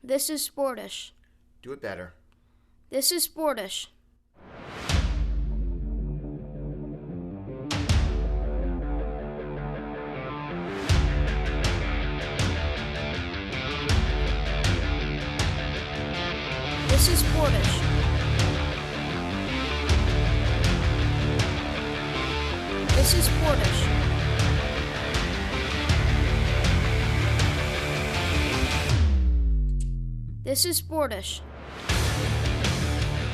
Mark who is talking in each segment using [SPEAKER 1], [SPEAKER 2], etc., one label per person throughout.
[SPEAKER 1] This is Sportish.
[SPEAKER 2] Do it better.
[SPEAKER 1] This is Sportish. This is Sportish. This is Sportish. This is Sportish.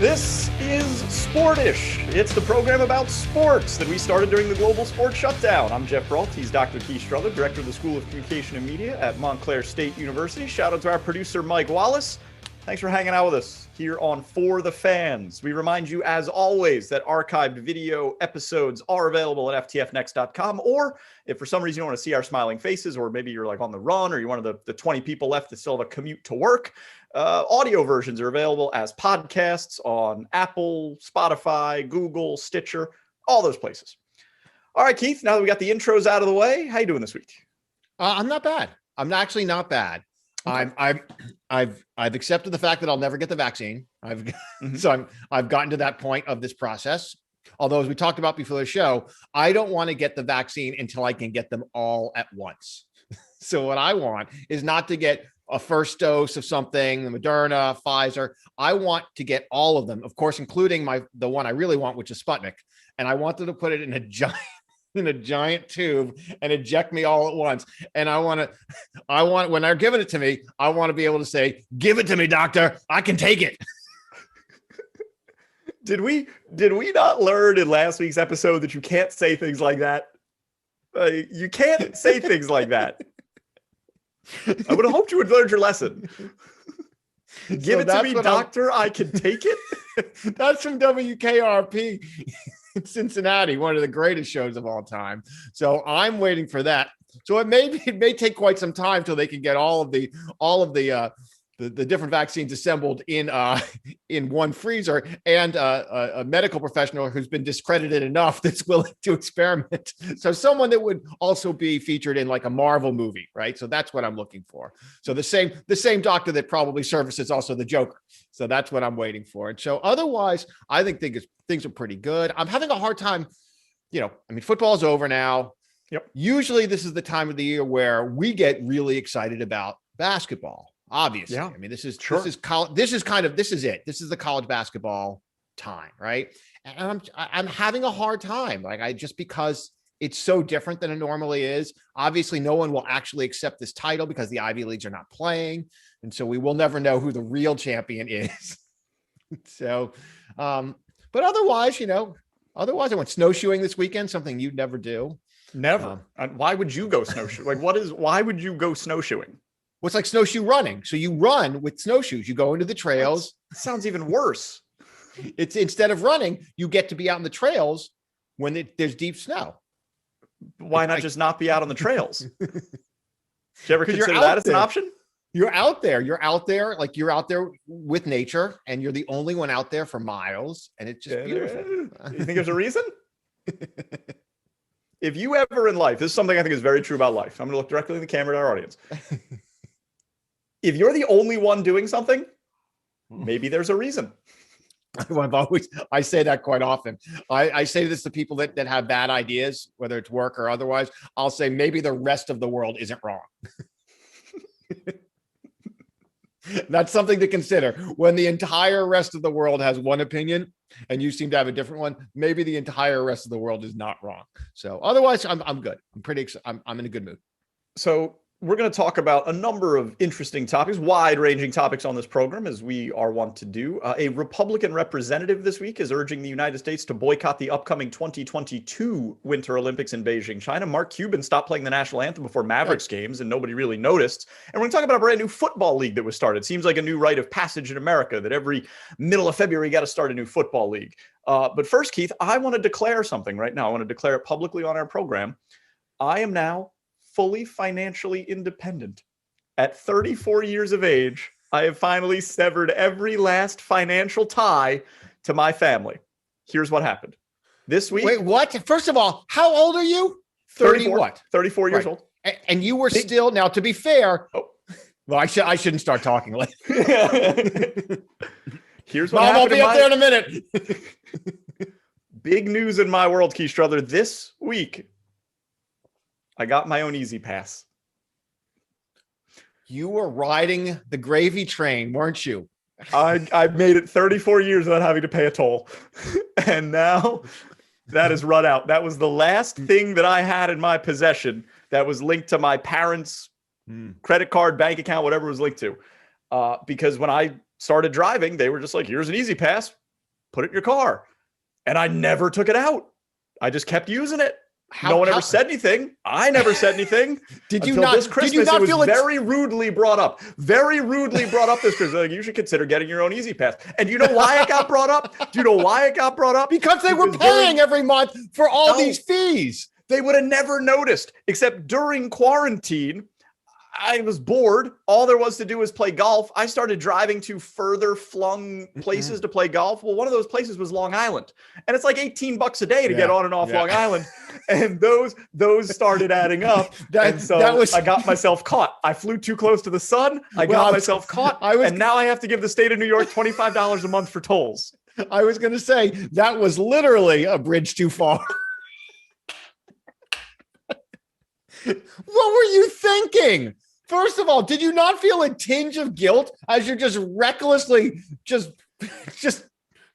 [SPEAKER 3] This is Sportish. It's the program about sports that we started during the global sports shutdown. I'm Geoff Brault. He's Dr. Keith Strudler, director of the School of Communication and Media at Montclair State University. Shout out to our producer, Mike Wallace. Thanks for hanging out with us here on For the Fans. We remind you, as always, that archived video episodes are available at ftfnext.com, or if for some reason you don't want to see our smiling faces, or maybe you're like on the run, or you're one of the 20 people left that still have a commute to work, audio versions are available as podcasts on Apple, Spotify, Google, Stitcher, all those places. All right, Keith, now that we got the intros out of the way, how you doing this week?
[SPEAKER 2] I'm not bad. I'm actually not bad. Okay. I've accepted the fact that I'll never get the vaccine. So I've gotten to that point of this process. Although, as we talked about before the show, I don't want to get the vaccine until I can get them all at once. So what I want is not to get a first dose of something, the Moderna, Pfizer. I want to get all of them, of course, including the one I really want, which is Sputnik. And I want them to put it in a giant tube and eject me all at once. And I want, when they're giving it to me, I want to be able to say, "Give it to me, doctor. I can take it."
[SPEAKER 3] Did we not learn in last week's episode that you can't say things like that? You can't say things like that. I would have hoped you would learn your lesson. Give it to me, doctor. I can take it.
[SPEAKER 2] That's from WKRP in Cincinnati, one of the greatest shows of all time. So I'm waiting for that. So it may take quite some time till they can get all of the different vaccines assembled in one freezer, and a medical professional who's been discredited enough that's willing to experiment. So someone that would also be featured in like a Marvel movie, right? So that's what I'm looking for. So the same doctor that probably services also the Joker. So that's what I'm waiting for. And so otherwise, I think things are pretty good. I'm having a hard time. Football's over now.
[SPEAKER 3] Yep.
[SPEAKER 2] Usually this is the time of the year where we get really excited about basketball. Obviously, yeah. This is college. This is it. This is the college basketball time, right? And I'm having a hard time, just because it's so different than it normally is. Obviously, no one will actually accept this title because the Ivy Leagues are not playing, and so we will never know who the real champion is. So, but otherwise, I went snowshoeing this weekend, something you'd never do.
[SPEAKER 3] Never. Why would you go snowshoeing? Why would you go snowshoeing?
[SPEAKER 2] Well, it's like snowshoe running. So you run with snowshoes. You go into the trails.
[SPEAKER 3] That sounds even worse.
[SPEAKER 2] It's instead of running, you get to be out on the trails when there's deep snow.
[SPEAKER 3] Why not just not be out on the trails? Did you ever consider that as an option?
[SPEAKER 2] You're out there. You're out there with nature, and you're the only one out there for miles, and it's just beautiful.
[SPEAKER 3] You think there's a reason? If you ever in life, this is something I think is very true about life. I'm going to look directly in the camera at our audience. If you're the only one doing something, maybe there's a reason.
[SPEAKER 2] I say that quite often. I say this to people that have bad ideas, whether it's work or otherwise. I'll say maybe the rest of the world isn't wrong. That's something to consider. When the entire rest of the world has one opinion and you seem to have a different one, maybe the entire rest of the world is not wrong. So otherwise, I'm good. I'm pretty excited. I'm in a good mood.
[SPEAKER 3] So we're going to talk about a number of interesting topics, wide-ranging topics on this program, as we are wont to do. A Republican representative this week is urging the United States to boycott the upcoming 2022 Winter Olympics in Beijing, China. Mark Cuban stopped playing the national anthem before Mavericks games, and nobody really noticed. And we're going to talk about a brand new football league that was started. Seems like a new rite of passage in America, that every middle of February, you got to start a new football league. But first, Keith, I want to declare something right now. I want to declare it publicly on our program. I am now fully financially independent. At 34 years of age, I have finally severed every last financial tie to my family. Here's what happened. This week.
[SPEAKER 2] Wait, what? First of all, how old are you?
[SPEAKER 3] 34 years old.
[SPEAKER 2] And you were still, now to be fair, Well, I shouldn't start talking like.
[SPEAKER 3] Here's what
[SPEAKER 2] Mom, I'll be up there in a minute.
[SPEAKER 3] Big news in my world, Keith Strudler. This week, I got my own Easy Pass.
[SPEAKER 2] You were riding the gravy train, weren't you?
[SPEAKER 3] I made it 34 years without having to pay a toll. And now that has run out. That was the last thing that I had in my possession that was linked to my parents' credit card, bank account, whatever it was linked to. Because when I started driving, they were just like, here's an Easy Pass, put it in your car. And I never took it out. I just kept using it. No one ever said anything. I never said anything.
[SPEAKER 2] Did you not?
[SPEAKER 3] This Christmas,
[SPEAKER 2] did you not
[SPEAKER 3] it was
[SPEAKER 2] feel
[SPEAKER 3] very rudely brought up. Very rudely brought up this Christmas. Like, you should consider getting your own Easy Pass. And you know why it got brought up? Do you know why it got brought up?
[SPEAKER 2] Because they were paying every month for all these fees.
[SPEAKER 3] They would have never noticed, except during quarantine. I was bored. All there was to do was play golf. I started driving to further flung places to play golf. Well, one of those places was Long Island. And it's like $18 a day to get on and off Long Island. And those started adding up. I got myself caught. I flew too close to the sun. I got myself caught. And now I have to give the state of New York $25 a month for tolls.
[SPEAKER 2] I was going to say, that was literally a bridge too far. What were you thinking? First of all, did you not feel a tinge of guilt as you're just recklessly just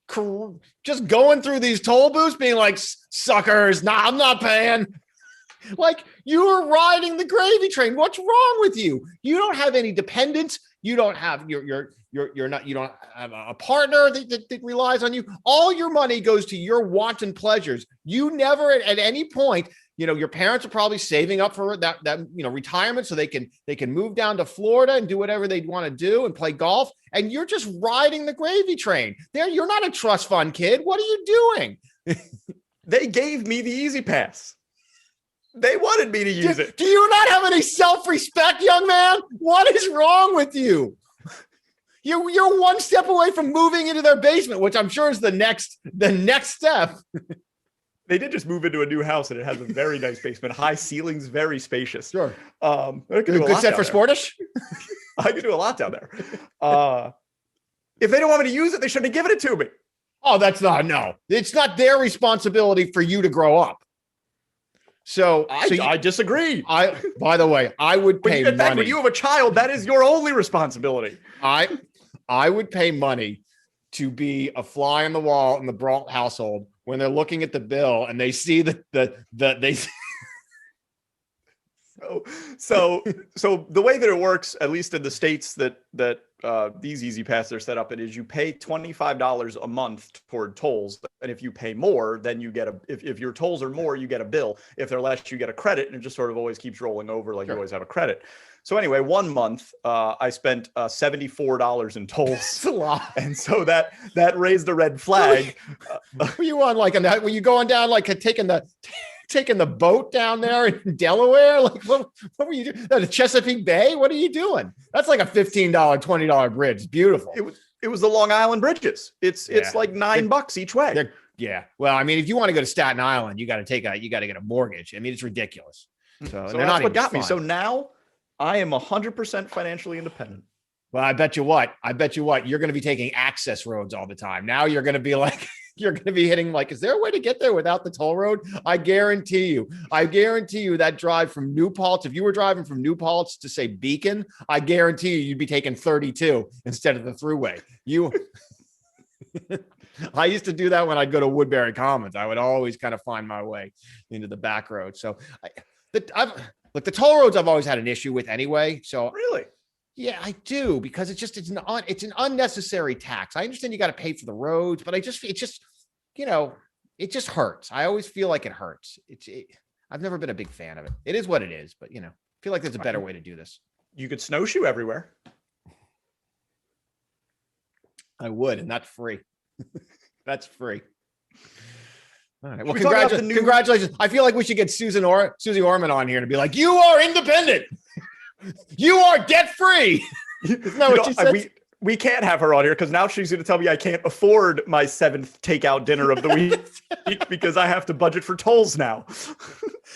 [SPEAKER 2] going through these toll booths being like, suckers, nah, I'm not paying. Like, you were riding the gravy train. What's wrong with you? You don't have any dependents. You don't have you don't have a partner that relies on you. All your money goes to your wanton pleasures. You never at any point, your parents are probably saving up for that retirement so they can move down to Florida and do whatever they want to do and play golf. And you're just riding the gravy train. You're not a trust fund kid. What are you doing?
[SPEAKER 3] They gave me the Easy Pass. They wanted me to use it.
[SPEAKER 2] Do you not have any self-respect, young man? What is wrong with you? You're one step away from moving into their basement, which I'm sure is the next step.
[SPEAKER 3] They did just move into a new house, and it has a very nice basement, high ceilings, very spacious.
[SPEAKER 2] Sure.
[SPEAKER 3] Good
[SPEAKER 2] set for Sportish?
[SPEAKER 3] I could do a lot down there. If they don't want me to use it, they shouldn't have given it to me.
[SPEAKER 2] Oh, no. It's not their responsibility for you to grow up. So
[SPEAKER 3] I disagree.
[SPEAKER 2] By the way, I would pay money.
[SPEAKER 3] When you have a child, that is your only responsibility.
[SPEAKER 2] I would pay money to be a fly on the wall in the Brault household when they're looking at the bill and they see they.
[SPEAKER 3] So the way that it works, at least in the states that these Easy Pass are set up in, is you pay $25 a month toward tolls, and if you pay more, then you get if your tolls are more, you get a bill. If they're less, you get a credit, and it just sort of always keeps rolling over, like you always have a credit. So anyway, one month I spent $74 in tolls.
[SPEAKER 2] That's a lot.
[SPEAKER 3] And so that raised a red flag.
[SPEAKER 2] Were you on were you going down taking the boat down there in Delaware? Like, what were you doing? The Chesapeake Bay? What are you doing? That's like a $15, $20 bridge. It's beautiful.
[SPEAKER 3] It was the Long Island bridges. It's like $9 each way.
[SPEAKER 2] Yeah. Well, I mean, if you want to go to Staten Island, you got to get a mortgage. I mean, it's ridiculous. So
[SPEAKER 3] that's what got me. So now I am 100% financially independent.
[SPEAKER 2] Well, I bet you what, you're going to be taking access roads all the time. Now you're going to be like, you're going to be hitting is there a way to get there without the toll road? I guarantee you that drive from New Paltz, if you were driving from New Paltz to say Beacon, I guarantee you'd be taking 32 instead of the throughway. I used to do that when I'd go to Woodbury Commons. I would always kind of find my way into the back road. So the toll roads I've always had an issue with anyway. So
[SPEAKER 3] really?
[SPEAKER 2] Yeah, I do, because it's an unnecessary tax. I understand you got to pay for the roads, but it just hurts. I always feel like it hurts. I've never been a big fan of it. It is what it is, but I feel like there's a better way to do this.
[SPEAKER 3] You could snowshoe everywhere.
[SPEAKER 2] I would, and that's free. That's free. All right. Well, congratulations. I feel like we should get Susie Orman on here to be like, you are independent. You are debt free. Isn't that what she said?
[SPEAKER 3] We can't have her on here because now she's going to tell me I can't afford my 7th takeout dinner of the week because I have to budget for tolls now.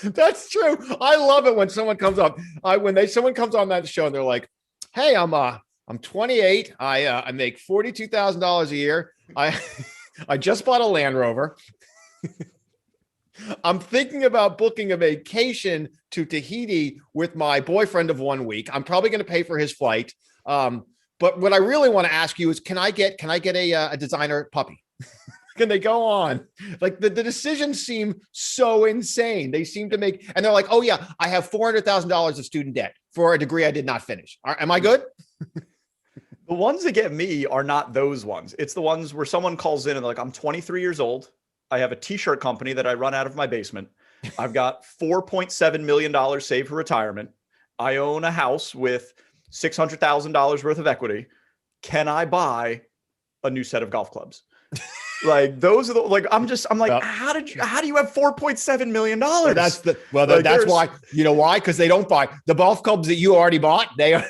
[SPEAKER 2] That's true. I love it when someone comes up. Someone comes on that show and they're like, Hey, I'm 28. I make $42,000 a year. I just bought a Land Rover. I'm thinking about booking a vacation to Tahiti with my boyfriend of 1 week. I'm probably going to pay for his flight. But what I really want to ask you is, can I get a designer puppy? Can they go on? Like the decisions seem so insane. They seem to make, and they're like, oh yeah, I have $400,000 of student debt for a degree I did not finish. Am I good?
[SPEAKER 3] The ones that get me are not those ones. It's the ones where someone calls in and they're like, I'm 23 years old. I have a t-shirt company that I run out of my basement. I've got $4.7 million saved for retirement. I own a house with $600,000 worth of equity. Can I buy a new set of golf clubs? Like those are the, like, I'm like,
[SPEAKER 2] well,
[SPEAKER 3] how do you have $4.7 million?
[SPEAKER 2] That's why, you know why? Because they don't buy the golf clubs that you already bought. They're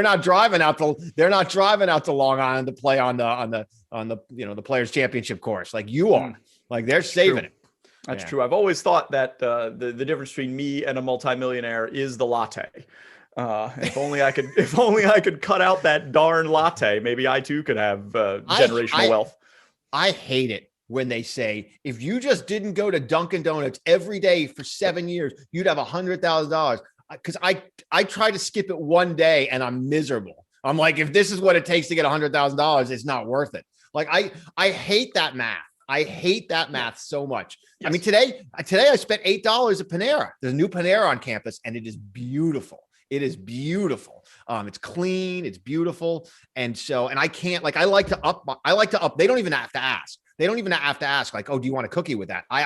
[SPEAKER 2] not driving out to Long Island to play on the Players Championship course like you are. Like they're saving it.
[SPEAKER 3] That's true. I've always thought that the difference between me and a multimillionaire is the latte. If only I could cut out that darn latte, maybe I too could have generational wealth. I
[SPEAKER 2] hate it when they say, if you just didn't go to Dunkin' Donuts every day for 7 years, you'd have $100,000. Because I try to skip it one day and I'm miserable. I'm like, if this is what it takes to get $100,000, it's not worth it. Like I hate that math. I hate that math so much. Yes. I mean, today I spent $8 at Panera. There's a new Panera on campus and it is beautiful. It is beautiful. It's clean. It's beautiful. And I can't, like, I like to up. They don't even have to ask. They don't even have to ask like, oh, do you want a cookie with that? I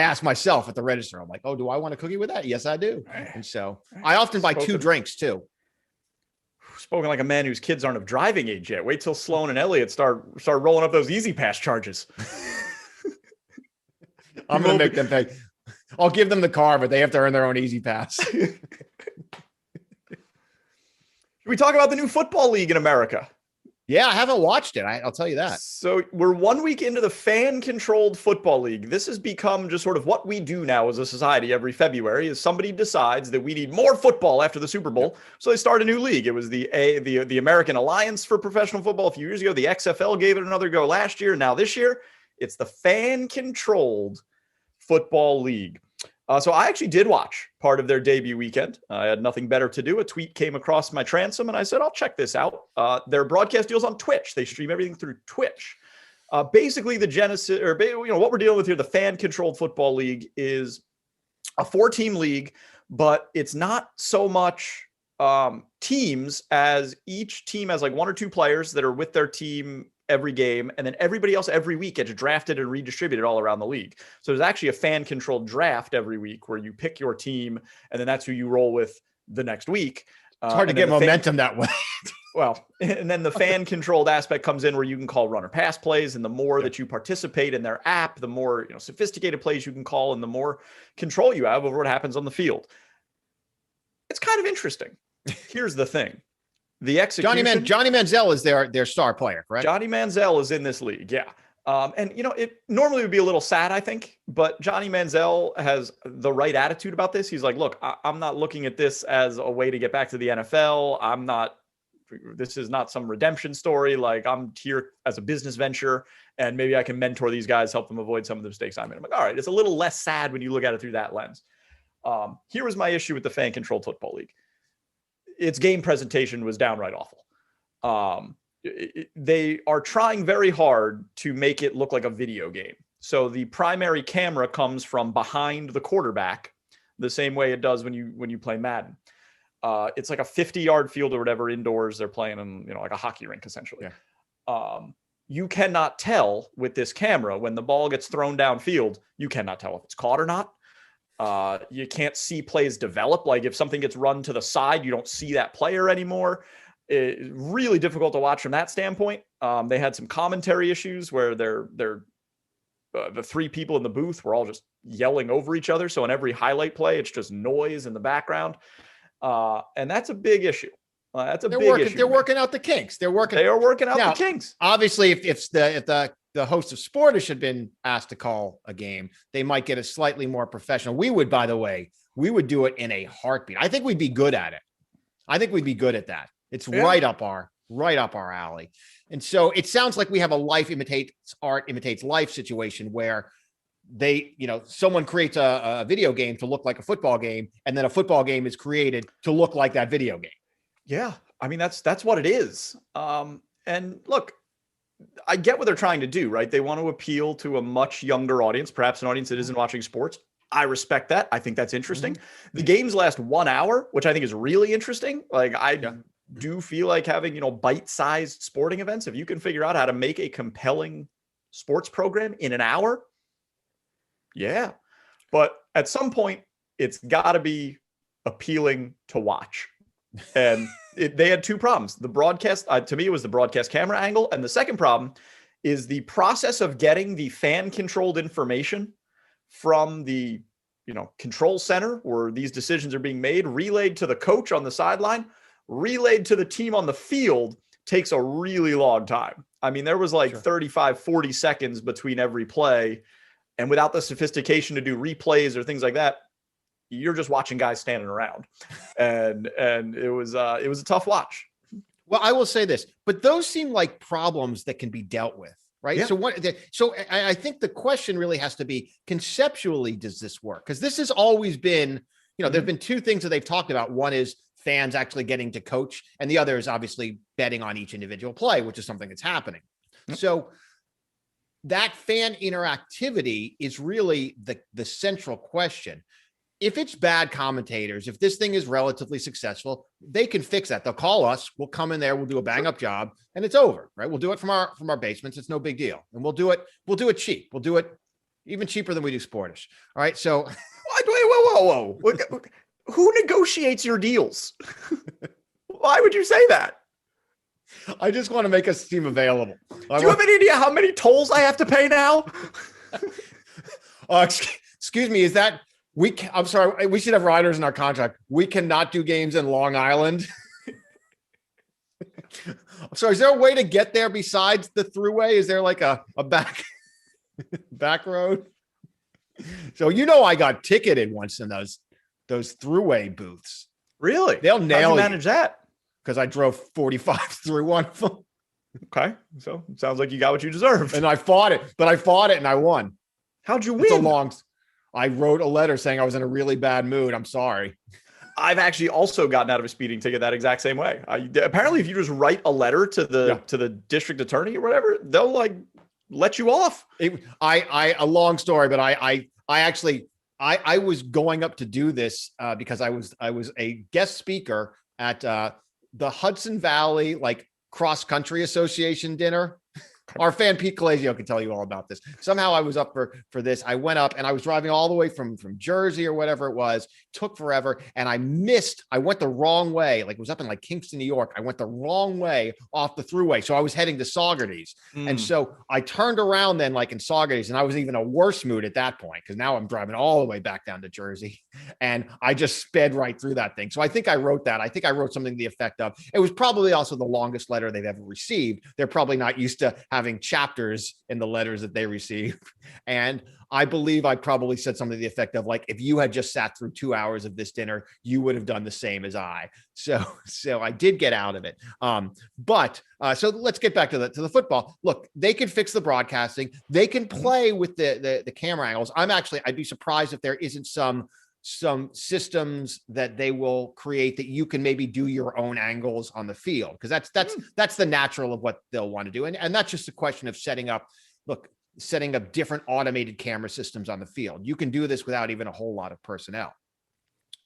[SPEAKER 2] ask myself at the register, I'm like, oh, do I want a cookie with that? Yes, I do. And so I often buy 2 drinks too.
[SPEAKER 3] Spoken like a man whose kids aren't of driving age yet. Wait till Sloan and Elliot start rolling up those Easy Pass charges.
[SPEAKER 2] I'm going to make them pay. I'll give them the car, but they have to earn their own Easy Pass.
[SPEAKER 3] Should we talk about the new football league in America?
[SPEAKER 2] Yeah, I haven't watched it. I'll tell you that.
[SPEAKER 3] So we're 1 week into the fan-controlled football league. This has become just sort of what we do now as a society every February is somebody decides that we need more football after the Super Bowl. So they start a new league. It was the American Alliance for Professional Football a few years ago. The XFL gave it another go last year. Now this year, it's the fan-controlled football league. So I actually did watch part of their debut weekend. I had nothing better to do. A tweet came across my transom and I said, I'll check this out. Their broadcast deals on Twitch. They stream everything through Twitch. Basically the genesis, or what we're dealing with here, the fan-controlled football league is a 4-team league, but it's not so much teams as each team has like 1 or 2 players that are with their team every game, and then everybody else every week gets drafted and redistributed all around the league. So there's actually a fan-controlled draft every week where you pick your team, and then that's who you roll with the next week.
[SPEAKER 2] It's hard to get momentum that way.
[SPEAKER 3] Well, and then the fan-controlled aspect comes in where you can call run or pass plays, and the more that you participate in their app, the more sophisticated plays you can call, and the more control you have over what happens on the field. It's kind of interesting. Here's the thing. The execution.
[SPEAKER 2] Johnny Manziel is their star player, correct?
[SPEAKER 3] Johnny Manziel is in this league, yeah. And it normally would be a little sad, I think, but Johnny Manziel has the right attitude about this. He's like, look, I'm not looking at this as a way to get back to the NFL. This is not some redemption story. Like, I'm here as a business venture, and maybe I can mentor these guys, help them avoid some of the mistakes I'm in. I'm like, all right, it's a little less sad when you look at it through that lens. Here was my issue with the fan-controlled football league. Its game presentation was downright awful. They are trying very hard to make it look like a video game. So the primary camera comes from behind the quarterback, the same way it does when you play Madden. It's like a 50-yard field or whatever indoors. They're playing in like a hockey rink essentially. Yeah. You cannot tell with this camera when the ball gets thrown downfield. You cannot tell if it's caught or not. You can't see plays develop. Like if something gets run to the side, you don't see that player anymore. It's really difficult to watch from that standpoint. They had some commentary issues where the 3 people in the booth were all just yelling over each other. So in every highlight play, it's just noise in the background. And that's a big issue. Big issue.
[SPEAKER 2] They're working out the kinks. They are working out the kinks. Obviously, if the host of Sportish had been asked to call a game, they might get a slightly more professional. We would, by the way, we would do it in a heartbeat. I think we'd be good at it. I think we'd be good at that. It's right up our alley. And so it sounds like we have a life imitates art, imitates life situation where someone creates a video game to look like a football game, and then a football game is created to look like that video game.
[SPEAKER 3] Yeah. I mean, that's what it is. And look, I get what they're trying to do, right? They want to appeal to a much younger audience, perhaps an audience that isn't watching sports. I respect that. I think that's interesting. The games last 1 hour, which I think is really interesting. Like do feel like having, bite-sized sporting events. If you can figure out how to make a compelling sports program in an hour. Yeah. But at some point it's gotta be appealing to watch. And they had two problems. The broadcast, to me, it was the broadcast camera angle. And the second problem is the process of getting the fan controlled information from the, control center where these decisions are being made, relayed to the coach on the sideline, relayed to the team on the field, takes a really long time. I mean, there was like 35, 40 seconds between every play. And without the sophistication to do replays or things like that, you're just watching guys standing around. And it was a tough watch.
[SPEAKER 2] Well, I will say this, but those seem like problems that can be dealt with, right? Yeah. So I think the question really has to be, conceptually, does this work? Because this has always been, there've been two things that they've talked about. One is fans actually getting to coach, and the other is obviously betting on each individual play, which is something that's happening. Yep. So that fan interactivity is really the central question. If it's bad commentators, if this thing is relatively successful, they can fix that. They'll call us, we'll come in there, we'll do a bang up job, and it's over, right? We'll do it from our basements. It's no big deal. And we'll do it cheap. We'll do it even cheaper than we do Sportish. All right. So
[SPEAKER 3] whoa. Who negotiates your deals? Why would you say that?
[SPEAKER 2] I just want to make us seem available.
[SPEAKER 3] Do you have any idea how many tolls I have to pay now?
[SPEAKER 2] Excuse me. Is that I'm sorry. We should have riders in our contract. We cannot do games in Long Island. I'm sorry. Is there a way to get there besides the thruway? Is there like a back road? So, I got ticketed once in those thruway booths.
[SPEAKER 3] Really?
[SPEAKER 2] They'll nail
[SPEAKER 3] How'd you manage that?
[SPEAKER 2] Because I drove 45 through one of them.
[SPEAKER 3] Okay. So it sounds like you got what you deserved.
[SPEAKER 2] And I fought it and I won.
[SPEAKER 3] How'd you win?
[SPEAKER 2] I wrote a letter saying I was in a really bad mood. I'm sorry.
[SPEAKER 3] I've actually also gotten out of a speeding ticket that exact same way. Apparently, if you just write a letter to the district attorney or whatever, they'll let you off.
[SPEAKER 2] A long story, but I actually was going up to do this because I was a guest speaker at the Hudson Valley Cross Country Association dinner. Our fan Pete Calazio can tell you all about this. Somehow I was up for this. I went up and I was driving all the way from Jersey or whatever it was. Took forever. And I went the wrong way. It was up in Kingston, New York. I went the wrong way off the thruway. So I was heading to Saugerties. And so I turned around then in Saugerties, and I was even a worse mood at that point because now I'm driving all the way back down to Jersey. And I just sped right through that thing. So I think I wrote that. I think I wrote something to the effect of, it was probably also the longest letter they've ever received. They're probably not used to having chapters in the letters that they receive. And I believe I probably said something to the effect of if you had just sat through 2 hours of this dinner, you would have done the same as I. So I did get out of it. But so let's get back to the football. Look, they can fix the broadcasting. They can play with the camera angles. I'd be surprised if there isn't some systems that they will create that you can maybe do your own angles on the field, because that's the natural of what they'll want to do. And that's just a question of setting up different automated camera systems on the field. You can do this without even a whole lot of personnel.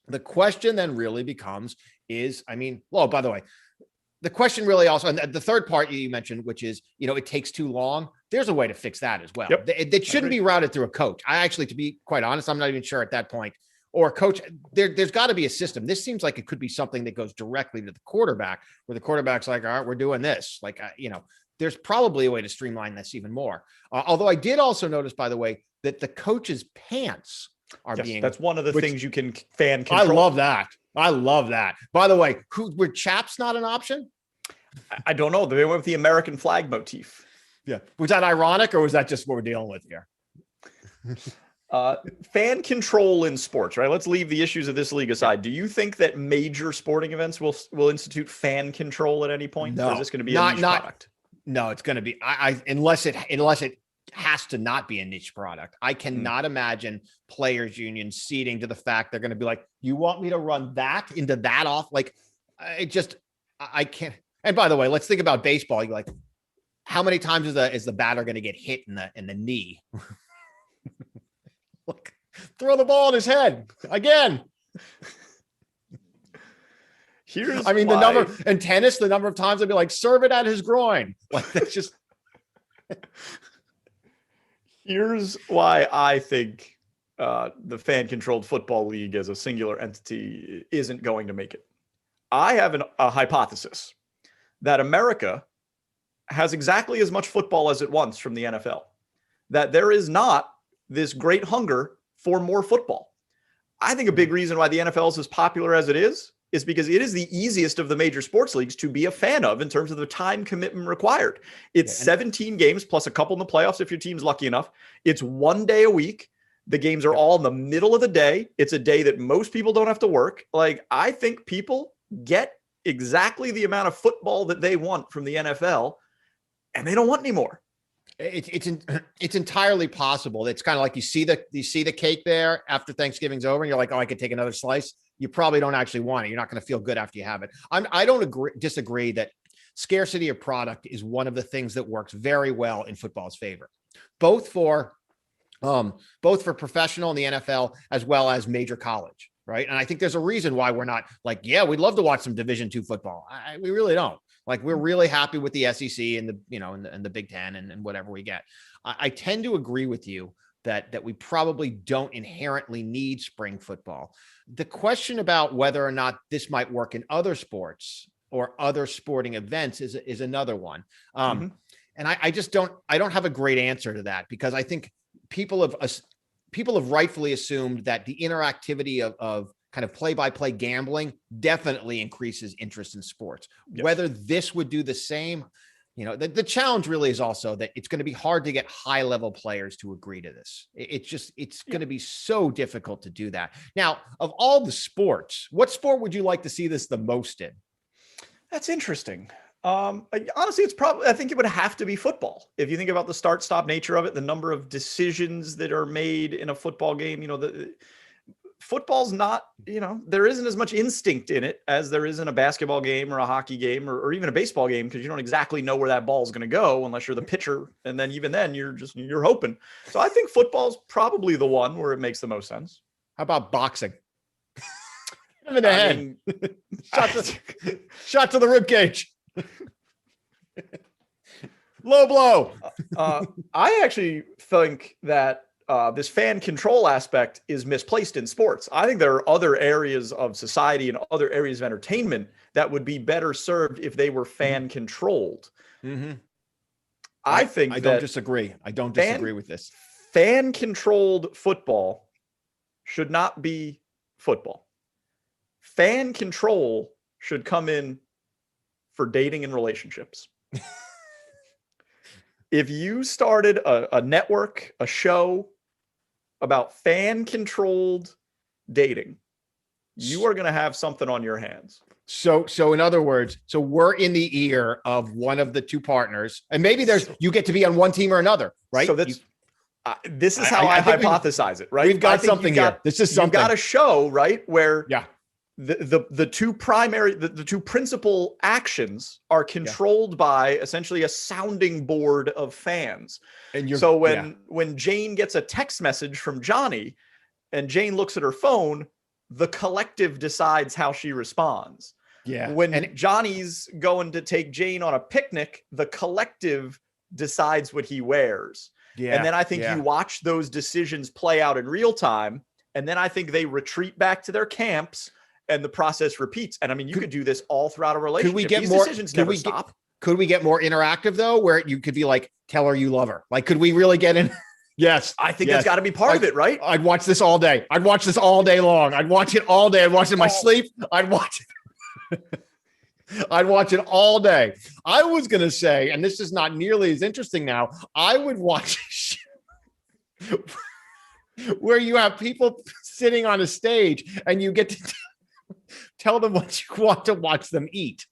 [SPEAKER 2] The question then really becomes by the way, the question really also, and the third part you mentioned, which is, it takes too long. There's a way to fix that as well. Yep. It shouldn't be routed through a coach. To be quite honest, I'm not even sure at that point. Or a coach, there's got to be a system. This seems like it could be something that goes directly to the quarterback, where the quarterback's all right, we're doing this. There's probably a way to streamline this even more. Although I did also notice, by the way, that the coach's pants are being.
[SPEAKER 3] That's one of the things you can fan control.
[SPEAKER 2] I love that. By the way, were chaps not an option?
[SPEAKER 3] I don't know. They went with the American flag motif.
[SPEAKER 2] Yeah. Was that ironic, or was that just what we're dealing with here?
[SPEAKER 3] Fan control in sports, right? Let's leave the issues of this league aside. Do you think that major sporting events will institute fan control at any point?
[SPEAKER 2] No,
[SPEAKER 3] or is this going to be a niche product?
[SPEAKER 2] No, it's going to be. Unless it has to not be a niche product. I cannot imagine players' unions ceding to the fact they're going to be like, you want me to run that into that off? Like, I can't. And by the way, let's think about baseball. You're like, how many times is the batter going to get hit in the knee? Look, throw the ball in his head again. The number in tennis, the number of times I'd be like, serve it at his groin. Like, that's just.
[SPEAKER 3] Here's why I think the fan-controlled football league as a singular entity isn't going to make it. I have a hypothesis that America has exactly as much football as it wants from the NFL, that there is not this great hunger for more football. I think a big reason why the NFL is as popular as it is because it is the easiest of the major sports leagues to be a fan of in terms of the time commitment required. It's 17 games plus a couple in the playoffs if your team's lucky enough. It's 1 day a week. The games are all in the middle of the day. It's a day that most people don't have to work. Like, I think people get exactly the amount of football that they want from the NFL, and they don't want any more.
[SPEAKER 2] It's entirely possible. It's kind of like you see the cake there after Thanksgiving's over, and you're like, oh, I could take another slice. You probably don't actually want it. You're not going to feel good after you have it. I don't disagree that scarcity of product is one of the things that works very well in football's favor, both for professional in the NFL as well as major college, right? And I think there's a reason why we're not like, yeah, we'd love to watch some Division II football. We really don't. Like, we're really happy with the SEC and the Big Ten and whatever we get. I tend to agree with you that we probably don't inherently need spring football. The question about whether or not this might work in other sports or other sporting events is another one. And I don't have a great answer to that, because I think people have rightfully assumed that the interactivity of kind of play-by-play gambling definitely increases interest in sports. Yes. Whether this would do the same, the challenge really is also that it's going to be hard to get high-level players to agree to this. It's going to be so difficult to do that. Now, of all the sports, what sport would you like to see this the most in?
[SPEAKER 3] That's interesting. Honestly, I think it would have to be football. If you think about the start-stop nature of it, the number of decisions that are made in a football game, football's not, there isn't as much instinct in it as there is in a basketball game or a hockey game or even a baseball game, because you don't exactly know where that ball is going to go unless you're the pitcher. And then even then you're hoping. So I think football's probably the one where it makes the most sense.
[SPEAKER 2] How about boxing? Him in the head. Shot to the rib cage. Low blow.
[SPEAKER 3] I actually think that this fan control aspect is misplaced in sports. I think there are other areas of society and other areas of entertainment that would be better served if they were fan controlled. Mm-hmm. I
[SPEAKER 2] don't disagree. I don't disagree with this.
[SPEAKER 3] Fan controlled football should not be football. Fan control should come in for dating and relationships. If you started a network, a show about fan-controlled dating, you are going to have something on your hands.
[SPEAKER 2] So in other words, we're in the ear of one of the two partners, and maybe you get to be on one team or another, right?
[SPEAKER 3] So this is how I hypothesize it, right?
[SPEAKER 2] We've got something here. This is something.
[SPEAKER 3] You've got a show, right, where the two principal actions are controlled by essentially a sounding board of fans. And when Jane gets a text message from Johnny and Jane looks at her phone, the collective decides how she responds. Yeah. When Johnny's going to take Jane on a picnic, the collective decides what he wears. Yeah. And then I think you watch those decisions play out in real time. And then I think they retreat back to their camps and the process repeats. And I mean, you could do this all throughout a relationship.
[SPEAKER 2] Could we get decisions never stop. Could we get more interactive though, where you could be like, tell her you love her? Like, could we really get in? Yes.
[SPEAKER 3] I think that's got to be part of it, right?
[SPEAKER 2] I'd watch this all day. I'd watch this all day long. I'd watch it all day. I'd watch it in my sleep. I'd watch it. I'd watch it all day. I was going to say, and this is not nearly as interesting now, I would watch where you have people sitting on a stage and you get to tell them what you want to watch them eat.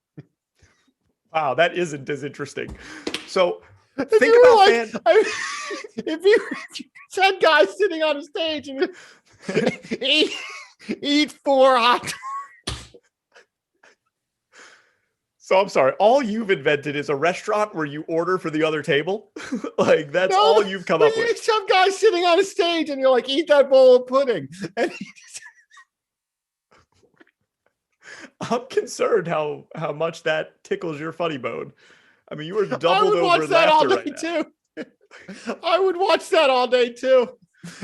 [SPEAKER 3] Wow, that isn't as interesting. So
[SPEAKER 2] Think
[SPEAKER 3] about
[SPEAKER 2] if you had guys sitting on a stage and eat 4 hot dogs.
[SPEAKER 3] So I'm sorry, all you've invented is a restaurant where you order for the other table. Like that's all you've come up with.
[SPEAKER 2] Some guy sitting on a stage and you're like, eat that bowl of pudding. And
[SPEAKER 3] I'm concerned how much that tickles your funny bone. I mean, you were doubled over.
[SPEAKER 2] I would watch that all day too. I would watch that all day too.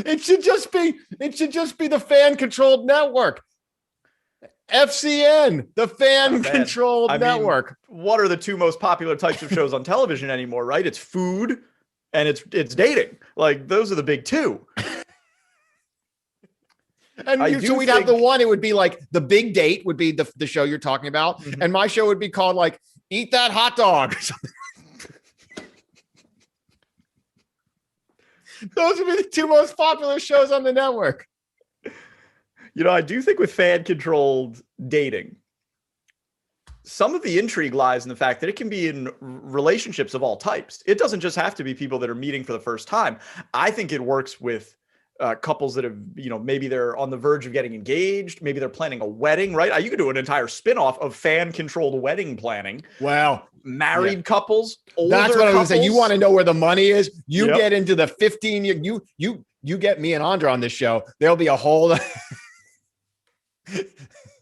[SPEAKER 2] It should just be the fan-controlled network. FCN, the fan-controlled network.
[SPEAKER 3] What are the two most popular types of shows on television anymore, right? It's food and it's dating. Like those are the big two.
[SPEAKER 2] And so we'd have the one, it would be like The Big Date would be the show you're talking about. Mm-hmm. And my show would be called like Eat That Hot Dog or something. Those would be the two most popular shows on the network.
[SPEAKER 3] You know, I do think with fan-controlled dating, some of the intrigue lies in the fact that it can be in relationships of all types. It doesn't just have to be people that are meeting for the first time. I think it works with couples that have, you know, maybe they're on the verge of getting engaged. Maybe they're planning a wedding, right? You could do an entire spin-off of fan-controlled wedding planning.
[SPEAKER 2] Wow.
[SPEAKER 3] Married couples, older
[SPEAKER 2] That's what I was
[SPEAKER 3] couples.
[SPEAKER 2] going to say. You want to know where the money is? You get into the 15-year, you get me and Andre on this show. There'll be a whole...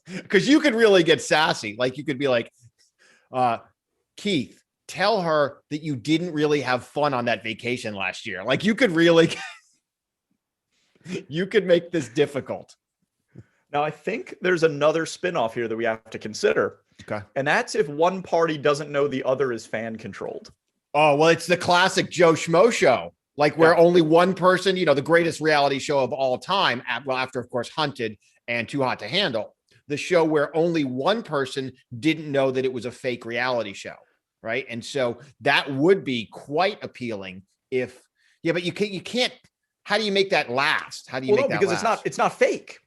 [SPEAKER 2] Because you could really get sassy. Like you could be like, Keith, tell her that you didn't really have fun on that vacation last year. Like you could really, you could make this difficult.
[SPEAKER 3] Now, I think there's another spinoff here that we have to consider.
[SPEAKER 2] Okay.
[SPEAKER 3] And that's if one party doesn't know the other is fan controlled.
[SPEAKER 2] Oh, well, it's the classic Joe Schmo show. Like where only one person, you know, the greatest reality show of all time, after, of course, Hunted and Too Hot to Handle, the show where only one person didn't know that it was a fake reality show, right? And so that would be quite appealing but you can't, how do you make that last? How do you make that last?
[SPEAKER 3] Because it's not fake.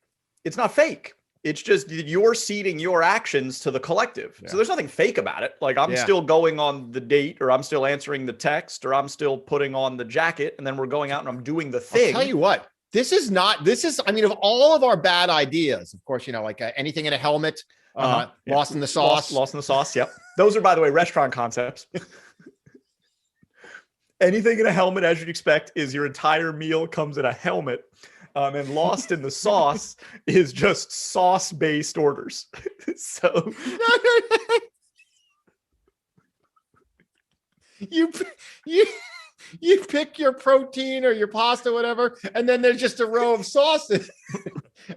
[SPEAKER 3] It's not fake. It's just you're ceding your actions to the collective. Yeah. So there's nothing fake about it. Like I'm still going on the date, or I'm still answering the text, or I'm still putting on the jacket, and then we're going out and I'm doing the thing.
[SPEAKER 2] I'll tell you what, I mean, of all of our bad ideas, of course, you know, like anything in a helmet, lost in the sauce.
[SPEAKER 3] Lost in the sauce, yep. Those are, by the way, restaurant concepts. Anything in a helmet, as you'd expect, is your entire meal comes in a helmet. And lost in the sauce is just sauce-based orders. So you pick your protein or your pasta, whatever, and then there's just a row of sauces,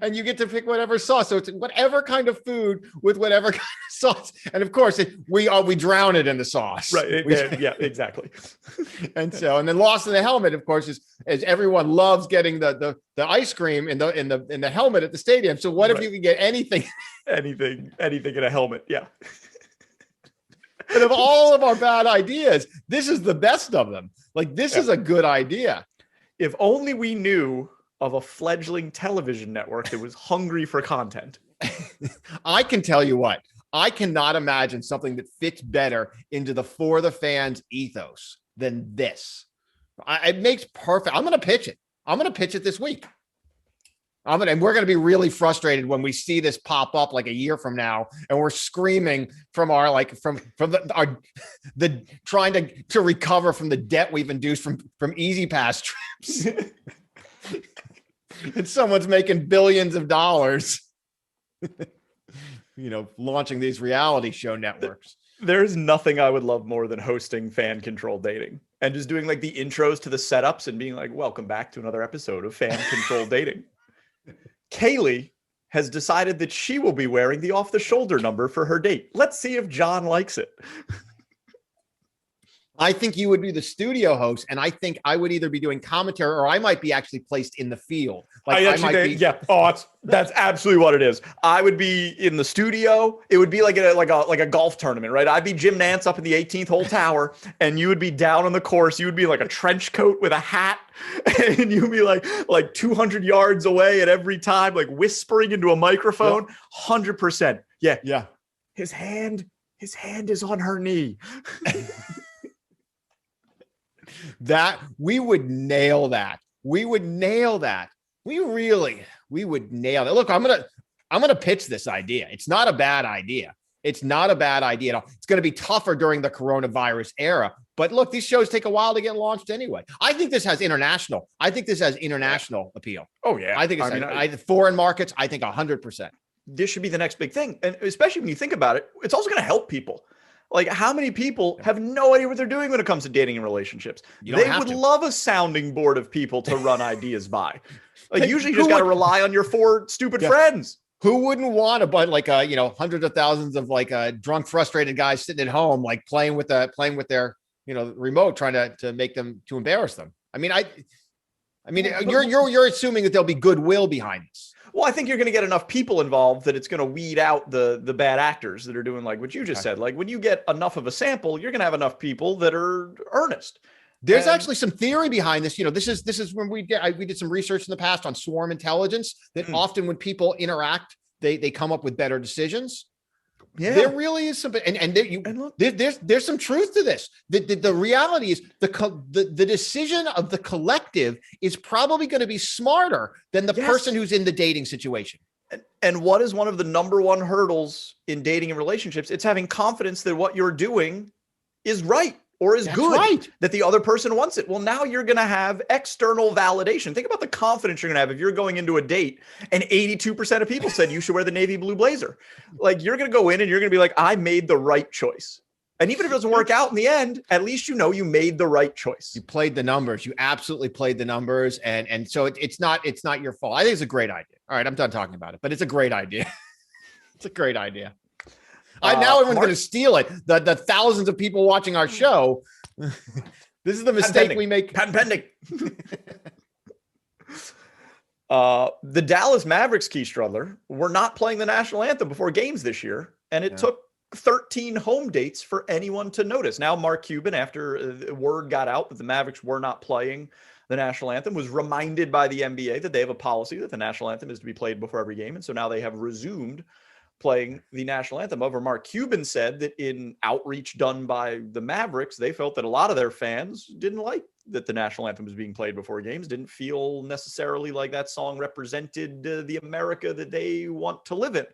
[SPEAKER 3] and you get to pick whatever sauce. So it's whatever kind of food with whatever kind of sauce, and of course we drown it in the sauce. Right? Yeah, exactly.
[SPEAKER 2] And then lost in the helmet, of course, is everyone loves getting the ice cream in the helmet at the stadium. So what if you can get anything
[SPEAKER 3] in a helmet? Yeah.
[SPEAKER 2] But of all of our bad ideas, this is the best of them. Like, this is a good idea.
[SPEAKER 3] If only we knew of a fledgling television network that was hungry for content.
[SPEAKER 2] I can tell you what, I cannot imagine something that fits better into the For the Fans ethos than this. It makes perfect. I'm going to pitch it. I'm going to pitch it this week. And we're going to be really frustrated when we see this pop up like a year from now, and we're screaming from our trying to recover from the debt we've induced from Easy Pass trips. And someone's making billions of dollars, you know, launching these reality show networks.
[SPEAKER 3] There's nothing I would love more than hosting fan control dating and just doing like the intros to the setups and being like, welcome back to another episode of fan control dating. Kaylee has decided that she will be wearing the off-the-shoulder number for her date. Let's see if John likes it.
[SPEAKER 2] I think you would be the studio host, and I think I would either be doing commentary or I might be actually placed in the field.
[SPEAKER 3] That's absolutely what it is. I would be in the studio. It would be like a golf tournament, right? I'd be Jim Nantz up in the 18th hole tower, and you would be down on the course. You would be like a trench coat with a hat, and you'd be like 200 yards away at every time, like whispering into a microphone. 100%. Yeah. His hand is on her knee.
[SPEAKER 2] That we would nail that. We would nail that. We would nail it. Look, I'm gonna pitch this idea. It's not a bad idea. It's not a bad idea at all. It's going to be tougher during the coronavirus era. But look, these shows take a while to get launched anyway. I think this has international. Appeal.
[SPEAKER 3] Oh yeah.
[SPEAKER 2] I think it's foreign markets. I think 100%.
[SPEAKER 3] This should be the next big thing. And especially when you think about it, it's also going to help people. Like, how many people have no idea what they're doing when it comes to dating and relationships? They would love a sounding board of people to run ideas by. Like, usually you just got to rely on your 4 stupid friends.
[SPEAKER 2] Who wouldn't want hundreds of thousands of drunk, frustrated guys sitting at home, like playing with their remote, trying to make them, to embarrass them. You're assuming that there'll be goodwill behind this.
[SPEAKER 3] Well, I think you're going to get enough people involved that it's going to weed out the bad actors that are doing like what you just said. Like, when you get enough of a sample, you're going to have enough people that are earnest.
[SPEAKER 2] There's actually some theory behind this. This is when we did some research in the past on swarm intelligence, that often when people interact, they come up with better decisions. Yeah, there really is some, there's some truth to this. The reality is the decision of the collective is probably going to be smarter than the person who's in the dating situation.
[SPEAKER 3] And what is one of the number one hurdles in dating and relationships? It's having confidence that what you're doing is right or is good, that the other person wants it. Well, now you're going to have external validation. Think about the confidence you're going to have if you're going into a date and 82% of people said you should wear the navy blue blazer. Like, you're going to go in and you're going to be like, I made the right choice. And even if it doesn't work out in the end, at least you made the right choice.
[SPEAKER 2] You played the numbers. You absolutely played the numbers. And so it's not your fault. I think it's a great idea. All right, I'm done talking about it, but it's a great idea. It's a great idea. Now everyone's going to steal it. The thousands of people watching our show. This is the mistake we make.
[SPEAKER 3] Patent pending. The Dallas Mavericks, Keith Strudler, were not playing the national anthem before games this year, and it took 13 home dates for anyone to notice. Now, Mark Cuban, after word got out that the Mavericks were not playing the national anthem, was reminded by the NBA that they have a policy that the national anthem is to be played before every game, and so now they have resumed playing the national anthem. However, Mark Cuban said that in outreach done by the Mavericks, they felt that a lot of their fans didn't like that the national anthem was being played before games, didn't feel necessarily like that song represented the America that they want to live in.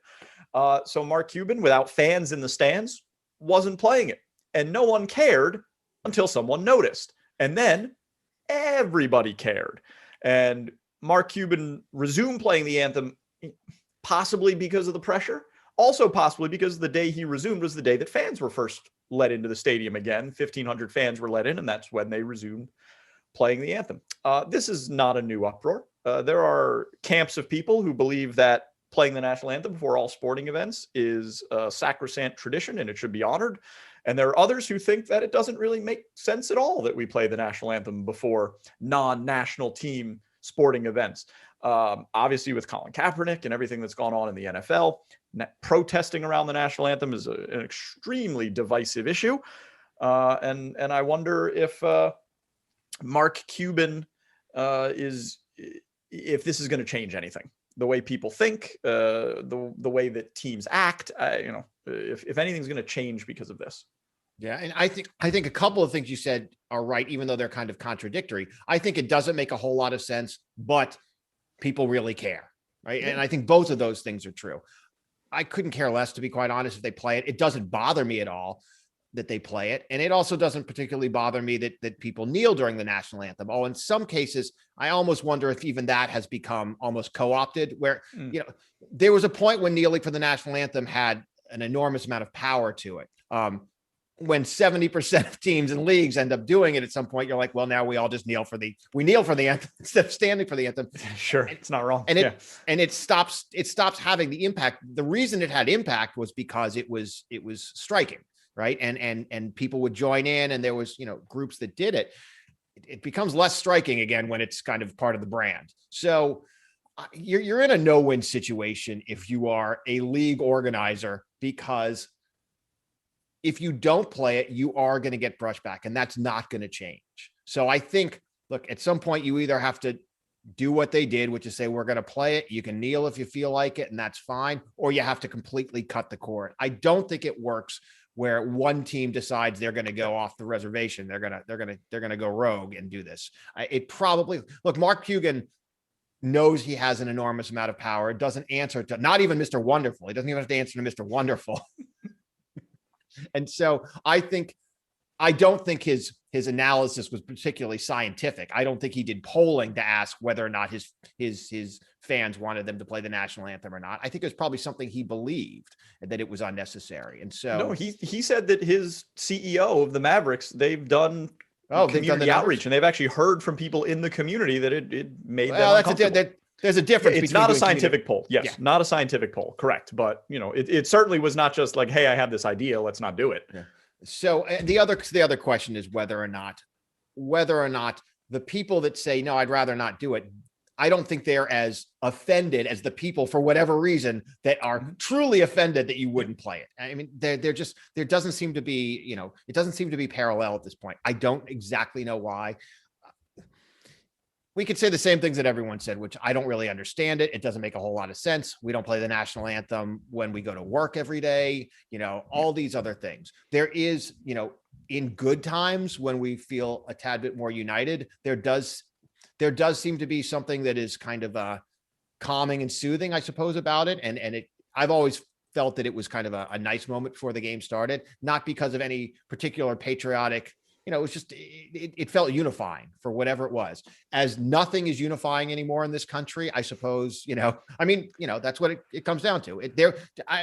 [SPEAKER 3] So Mark Cuban, without fans in the stands, wasn't playing it. And no one cared until someone noticed. And then everybody cared. And Mark Cuban resumed playing the anthem, possibly because of the pressure. Also possibly because the day he resumed was the day that fans were first let into the stadium again. 1,500 fans were let in, and that's when they resumed playing the anthem. This is not a new uproar. There are camps of people who believe that playing the national anthem before all sporting events is a sacrosanct tradition and it should be honored. And there are others who think that it doesn't really make sense at all that we play the national anthem before non-national team sporting events. Obviously, with Colin Kaepernick and everything that's gone on in the NFL, protesting around the national anthem is an extremely divisive issue. And I wonder if Mark Cuban if this is going to change anything, the way people think, the way that teams act. If anything's going to change because of this.
[SPEAKER 2] Yeah, and I think a couple of things you said are right, even though they're kind of contradictory. I think it doesn't make a whole lot of sense, but people really care, right? And I think both of those things are true. I couldn't care less, to be quite honest, if they play it. It doesn't bother me at all that they play it. And it also doesn't particularly bother me that people kneel during the national anthem. Oh, in some cases, I almost wonder if even that has become almost co-opted, where, there was a point when kneeling for the national anthem had an enormous amount of power to it. When 70% of teams and leagues end up doing it at some point, you're like, well, now we all just kneel for the anthem instead of standing for the anthem.
[SPEAKER 3] Sure. It's not wrong.
[SPEAKER 2] And it stops having the impact. The reason it had impact was because it was striking. right? And people would join in, and there was, groups that did it. It becomes less striking again when it's kind of part of the brand. So you're in a no-win situation if you are a league organizer, because if you don't play it, you are going to get brushed back, and that's not going to change. So I think, look, at some point you either have to do what they did, which is say, we're going to play it. You can kneel if you feel like it, and that's fine. Or you have to completely cut the cord. I don't think it works where one team decides they're going to go off the reservation. They're going to go rogue and do this. It probably, look, Mark Cuban knows he has an enormous amount of power. It doesn't answer to not even Mr. Wonderful. He doesn't even have to answer to Mr. Wonderful. And so I don't think his analysis was particularly scientific. I don't think he did polling to ask whether or not his fans wanted them to play the national anthem or not. I think it was probably something he believed, that it was unnecessary. And so
[SPEAKER 3] no, he said that his CEO of the Mavericks, they've done community outreach, and they've actually heard from people in the community that it made them uncomfortable.
[SPEAKER 2] There's a difference.
[SPEAKER 3] It's not a scientific poll. Yes, yeah. Not a scientific poll. Correct. But it certainly was not just like, hey, I have this idea, let's not do it.
[SPEAKER 2] Yeah. So the other question is whether or not the people that say, no, I'd rather not do it, I don't think they're as offended as the people, for whatever reason, that are truly offended that you wouldn't play it. I mean, there doesn't seem to be, it doesn't seem to be parallel at this point. I don't exactly know why. We could say the same things that everyone said, which I don't really understand it. It doesn't make a whole lot of sense. We don't play the national anthem when we go to work every day, all these other things. There is, in good times when we feel a tad bit more united, there does seem to be something that is kind of calming and soothing, I suppose, about it. And I've always felt that it was kind of a nice moment before the game started, not because of any particular patriotic, it was just, it felt unifying for whatever it was. As nothing is unifying anymore in this country, I suppose, that's what it comes down to.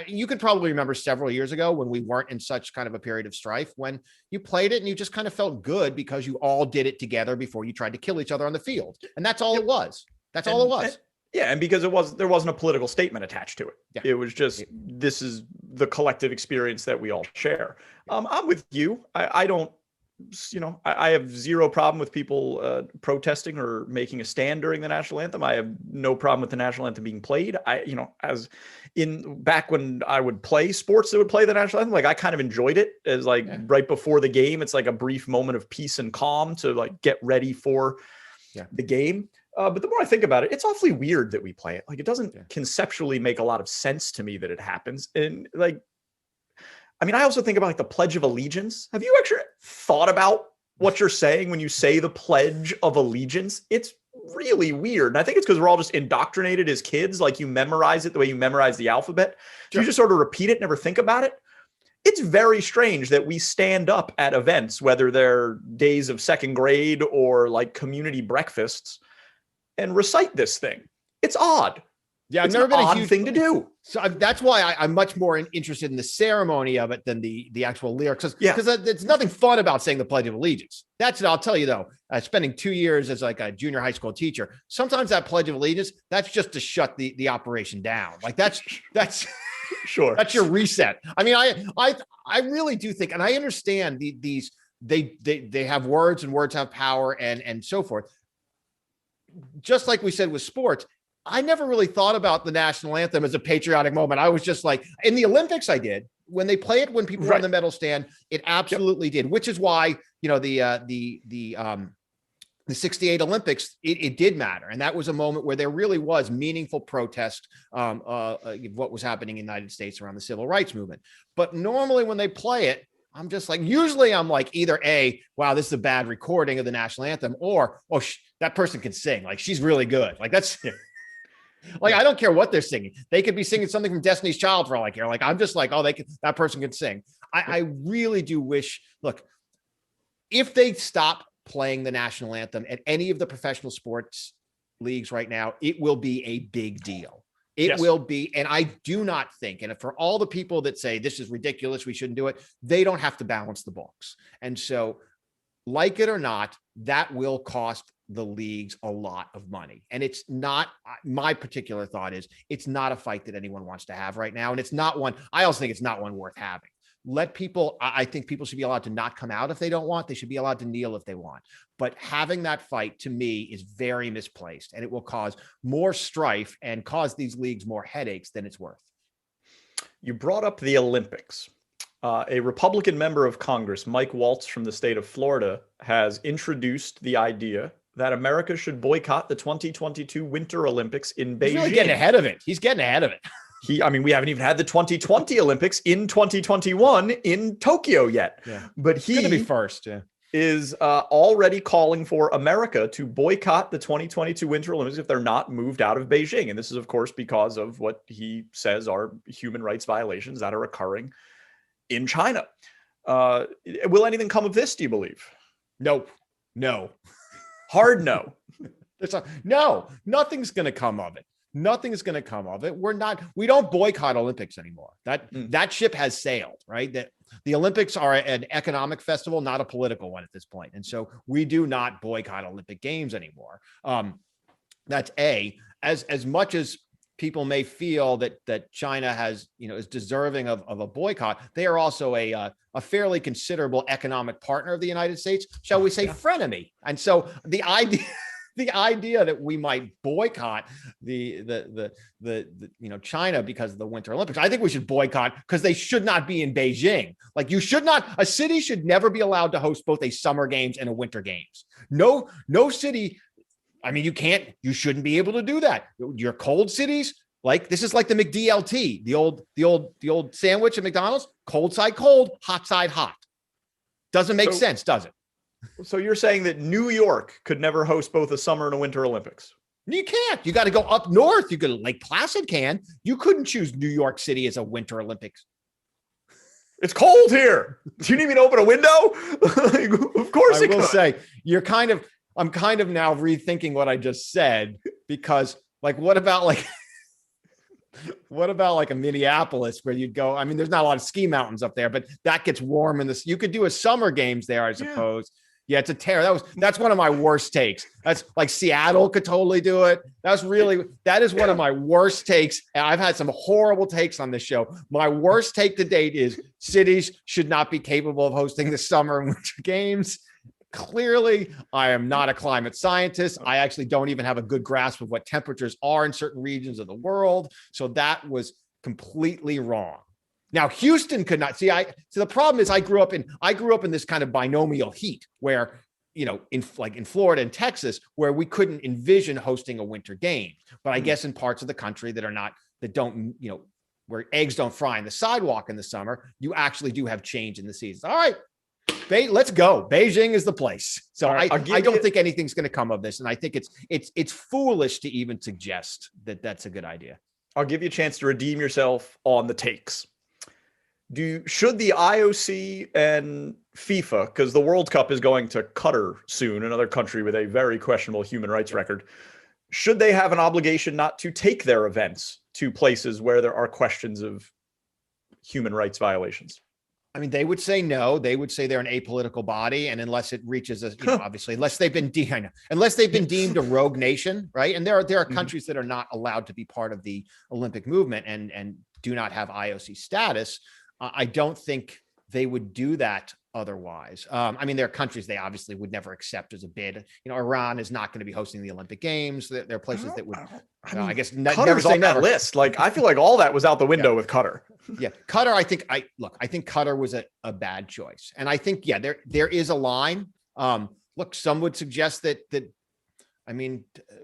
[SPEAKER 2] You could probably remember several years ago when we weren't in such kind of a period of strife, when you played it and you just kind of felt good because you all did it together before you tried to kill each other on the field. And that's all it was. That's all it was.
[SPEAKER 3] Yeah. And because there wasn't a political statement attached to it. Yeah. It was just, this is the collective experience that we all share. I'm with you. I don't, I have zero problem with people protesting or making a stand during the national anthem. I have no problem with the national anthem being played. Back when I would play sports that would play the national anthem, like I kind of enjoyed it as right before the game. It's like a brief moment of peace and calm to like get ready for the game. But the more I think about it, it's awfully weird that we play it. Like it doesn't conceptually make a lot of sense to me that it happens. And I also think about like the Pledge of Allegiance. Have you actually thought about what you're saying when you say the Pledge of Allegiance? It's really weird. And I think it's because we're all just indoctrinated as kids. Like you memorize it the way you memorize the alphabet. So you just sort of repeat it, never think about it. It's very strange that we stand up at events, whether they're days of second grade or like community breakfasts, and recite this thing. It's odd.
[SPEAKER 2] Yeah,
[SPEAKER 3] I've never been a huge thing to do.
[SPEAKER 2] So that's why I'm much more interested in the ceremony of it than the actual lyrics. Because it's nothing fun about saying the Pledge of Allegiance. I'll tell you though, spending 2 years as like a junior high school teacher, sometimes that Pledge of Allegiance, that's just to shut the operation down. Like that's
[SPEAKER 3] sure.
[SPEAKER 2] That's your reset. I mean, I really do think, and I understand they have words and words have power and so forth. Just like we said with sports, I never really thought about the national anthem as a patriotic moment. I was just like, in the Olympics, I did. When they play it, when people were on the medal stand, it absolutely did. Which is why, the 68 Olympics, it did matter. And that was a moment where there really was meaningful protest what was happening in the United States around the civil rights movement. But normally when they play it, I'm just like, usually I'm like either wow, this is a bad recording of the national anthem, or, that person can sing. Like she's really good. Like that's... Like, I don't care what they're singing. They could be singing something from Destiny's Child for all I care. Like, I'm just like, that person can sing. I really do wish, look, if they stop playing the national anthem at any of the professional sports leagues right now, it will be a big deal. It will be. And I do not think, and for all the people that say this is ridiculous, we shouldn't do it, they don't have to balance the books. And so, like it or not, that will cost the leagues a lot of money. And it's not, my particular thought is, it's not a fight that anyone wants to have right now. And it's not one, I also think it's not one worth having. let people, I think people should be allowed to not come out if they don't want. They should be allowed to kneel if they want. But having that fight, to me, is very misplaced, and it will cause more strife and cause these leagues more headaches than it's worth.
[SPEAKER 3] You brought up the Olympics. A Republican member of Congress, Mike Waltz from the state of Florida, has introduced the idea that America should boycott the 2022 Winter Olympics in Beijing.
[SPEAKER 2] He's really getting ahead of it. He's getting ahead of it.
[SPEAKER 3] We haven't even had the 2020 Olympics in 2021 in Tokyo yet.
[SPEAKER 2] Yeah.
[SPEAKER 3] But he
[SPEAKER 2] going to be first. Yeah.
[SPEAKER 3] Is already calling for America to boycott the 2022 Winter Olympics if they're not moved out of Beijing. And this is, of course, because of what he says are human rights violations that are occurring in China. Will anything come of this, do you believe?
[SPEAKER 2] Nope. No.
[SPEAKER 3] Hard no.
[SPEAKER 2] No, nothing's going to come of it. Nothing's going to come of it. We don't boycott Olympics anymore. That ship has sailed, right? That the Olympics are an economic festival, not a political one at this point. And so we do not boycott Olympic Games anymore. That's as much as people may feel that China is deserving of a boycott, they are also a fairly considerable economic partner of the United States, shall we say, frenemy. And so the idea that we might boycott the China because of the Winter Olympics, I think we should boycott because they should not be in Beijing. Like, a city should never be allowed to host both a Summer Games and a Winter Games. No city. I mean, you shouldn't be able to do that. Your cold cities, like this is like the McDLT, the old sandwich at McDonald's, cold side cold, hot side hot. Doesn't make sense, does it?
[SPEAKER 3] So you're saying that New York could never host both a Summer and a Winter Olympics?
[SPEAKER 2] You can't. You got to go up north. You could, Lake Placid can. You couldn't choose New York City as a Winter Olympics.
[SPEAKER 3] It's cold here. Do you need me to open a window? Of course
[SPEAKER 2] I will say, I'm kind of now rethinking what I just said, because what about a Minneapolis where you'd go? I mean, there's not a lot of ski mountains up there, but that gets warm in this. You could do a Summer Games there, I suppose. Yeah, it's a terror. That's one of my worst takes. That's like Seattle could totally do it. That is one of my worst takes. And I've had some horrible takes on this show. My worst take to date is cities should not be capable of hosting the Summer and Winter Games. Clearly, I am not a climate scientist. I actually don't even have a good grasp of what temperatures are in certain regions of the world. So that was completely wrong. Now, Houston could not see. So the problem is I grew up in this kind of binomial heat where, in Florida and Texas, where we couldn't envision hosting a Winter game. But I guess in parts of the country where eggs don't fry in the sidewalk in the summer, you actually do have change in the seasons. All right. Let's go. Beijing is the place. So I don't think anything's going to come of this. And I think it's foolish to even suggest that that's a good idea.
[SPEAKER 3] I'll give you a chance to redeem yourself on the takes. Should the IOC and FIFA, because the World Cup is going to Qatar soon, another country with a very questionable human rights record, should they have an obligation not to take their events to places where there are questions of human rights violations?
[SPEAKER 2] I mean, they would say no. They would say they're an apolitical body, and unless it reaches obviously, unless they've been deemed a rogue nation, right? And there are countries that are not allowed to be part of the Olympic movement and do not have IOC status. I don't think they would do that otherwise. I mean, there are countries they obviously would never accept as a bid. Iran is not going to be hosting the Olympic Games. There are places that would, I guess, never say
[SPEAKER 3] on
[SPEAKER 2] never.
[SPEAKER 3] That list. I feel like all that was out the window with Qatar.
[SPEAKER 2] Yeah, Qatar. I think Qatar was a bad choice, and I think there is a line. Look, some would suggest that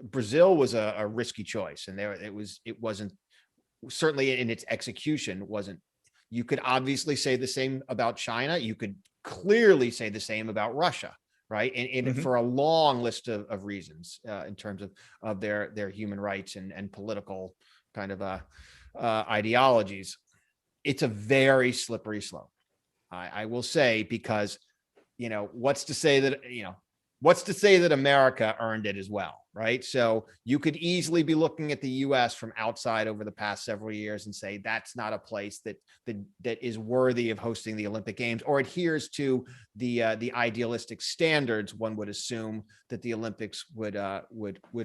[SPEAKER 2] Brazil was a risky choice, and it wasn't certainly in its execution wasn't. You could obviously say the same about China. You could clearly say the same about Russia, right? And for a long list of reasons in terms of their human rights and political kind of ideologies. It's a very slippery slope. I will say, because, what's to say that America earned it as well, right? So you could easily be looking at the U.S. from outside over the past several years and say that's not a place that is worthy of hosting the Olympic Games or adheres to the idealistic standards one would assume that the Olympics would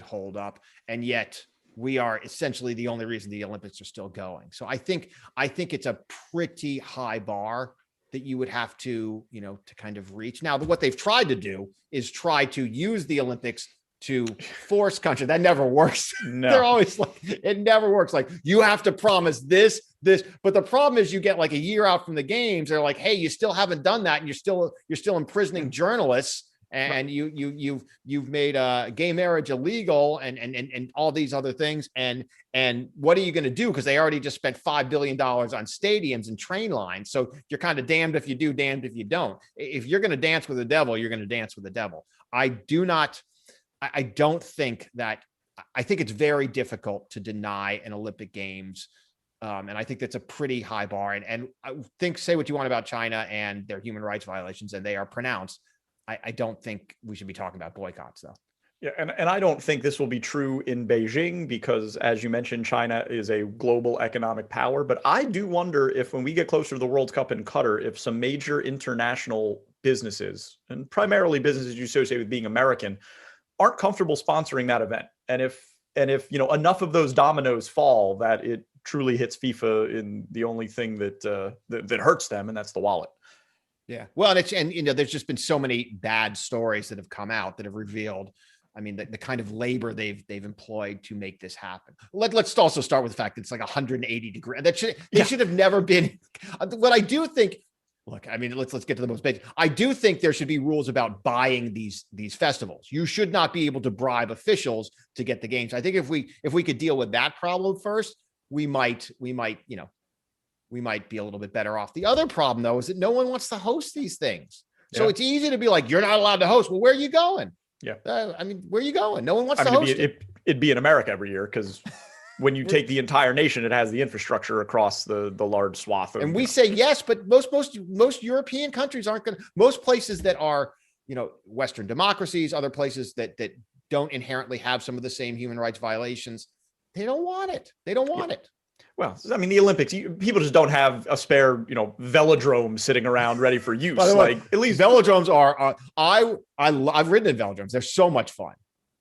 [SPEAKER 2] hold up, and yet we are essentially the only reason the Olympics are still going. So I think it's a pretty high bar that you would have to, to kind of reach. Now, what they've tried to do is try to use the Olympics to force country. That never works.
[SPEAKER 3] No.
[SPEAKER 2] They're always like, it never works. Like, you have to promise this. But the problem is you get like a year out from the games. They're like, hey, you still haven't done that. And you're still imprisoning journalists. And you've made gay marriage illegal and all these other things. And what are you going to do? Because they already just spent $5 billion on stadiums and train lines. So you're kind of damned if you do, damned if you don't. If you're going to dance with the devil, you're going to dance with the devil. I don't think that. I think it's very difficult to deny an Olympic Games. And I think that's a pretty high bar. And I think, say what you want about China and their human rights violations, and they are pronounced. I don't think we should be talking about boycotts, though.
[SPEAKER 3] Yeah, and I don't think this will be true in Beijing because, as you mentioned, China is a global economic power. But I do wonder if, when we get closer to the World Cup in Qatar, if some major international businesses, and primarily businesses you associate with being American, aren't comfortable sponsoring that event. And if enough of those dominoes fall that it truly hits FIFA in the only thing that hurts them, and that's the wallet.
[SPEAKER 2] Yeah. Well, there's just been so many bad stories that have come out that have revealed, I mean, the kind of labor they've employed to make this happen. Let's also start with the fact that it's like 180 degrees. They should have never been. What I do think, look, I mean, let's get to the most basic. I do think there should be rules about buying these festivals. You should not be able to bribe officials to get the games. I think if we could deal with that problem first, we might be a little bit better off. The other problem, though, is that no one wants to host these things. So it's easy to be like, you're not allowed to host. Well, where are you going? Yeah. Where are you going? No one wants to host
[SPEAKER 3] it'd be in America every year because when you take the entire nation, it has the infrastructure across the large swath.
[SPEAKER 2] And we say yes, but most European countries aren't going to. Most places that are, Western democracies, other places that don't inherently have some of the same human rights violations, they don't want it. They don't want it.
[SPEAKER 3] Well, I mean, the Olympics, people just don't have a spare, velodrome sitting around ready for use.
[SPEAKER 2] By the way, at least velodromes are. I've ridden in velodromes. They're so much fun.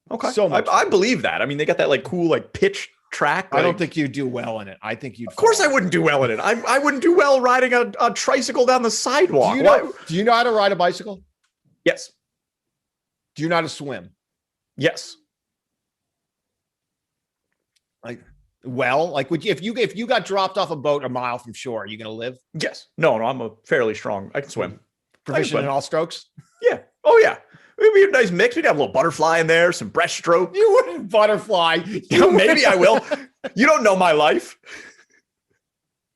[SPEAKER 3] Okay,
[SPEAKER 2] so much.
[SPEAKER 3] I believe that. I mean, they got that cool pitch track.
[SPEAKER 2] I don't think you do well in it. I think you.
[SPEAKER 3] Of course, I wouldn't do well in it. I wouldn't do well riding a tricycle down the sidewalk.
[SPEAKER 2] Do you know how to ride a bicycle?
[SPEAKER 3] Yes.
[SPEAKER 2] Do you know how to swim?
[SPEAKER 3] Yes.
[SPEAKER 2] If you got dropped off a boat a mile from shore, are you going to live?
[SPEAKER 3] Yes. No, I'm a fairly strong. I can swim.
[SPEAKER 2] Proficient in all strokes?
[SPEAKER 3] Yeah. Oh, yeah. It'd be a nice mix. We'd have a little butterfly in there, some breaststroke.
[SPEAKER 2] You wouldn't butterfly.
[SPEAKER 3] Maybe I will. You don't know my life.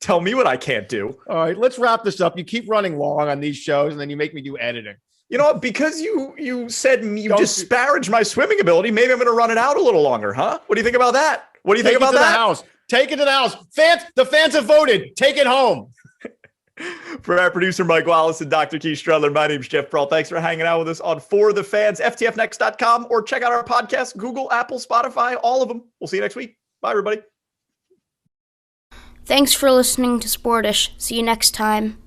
[SPEAKER 3] Tell me what I can't do.
[SPEAKER 2] All right, let's wrap this up. You keep running long on these shows, and then you make me do editing.
[SPEAKER 3] You know what? Because you said you disparaged my swimming ability, maybe I'm going to run it out a little longer, huh? What do you think about that? What do you think about that?
[SPEAKER 2] Take it to the house. The fans have voted. Take it home.
[SPEAKER 3] For our producer, Mike Wallace and Dr. Keith Strudler, my name's Geoff Brault. Thanks for hanging out with us on For the Fans, ftfnext.com, or check out our podcast, Google, Apple, Spotify, all of them. We'll see you next week. Bye, everybody.
[SPEAKER 1] Thanks for listening to Sportish. See you next time.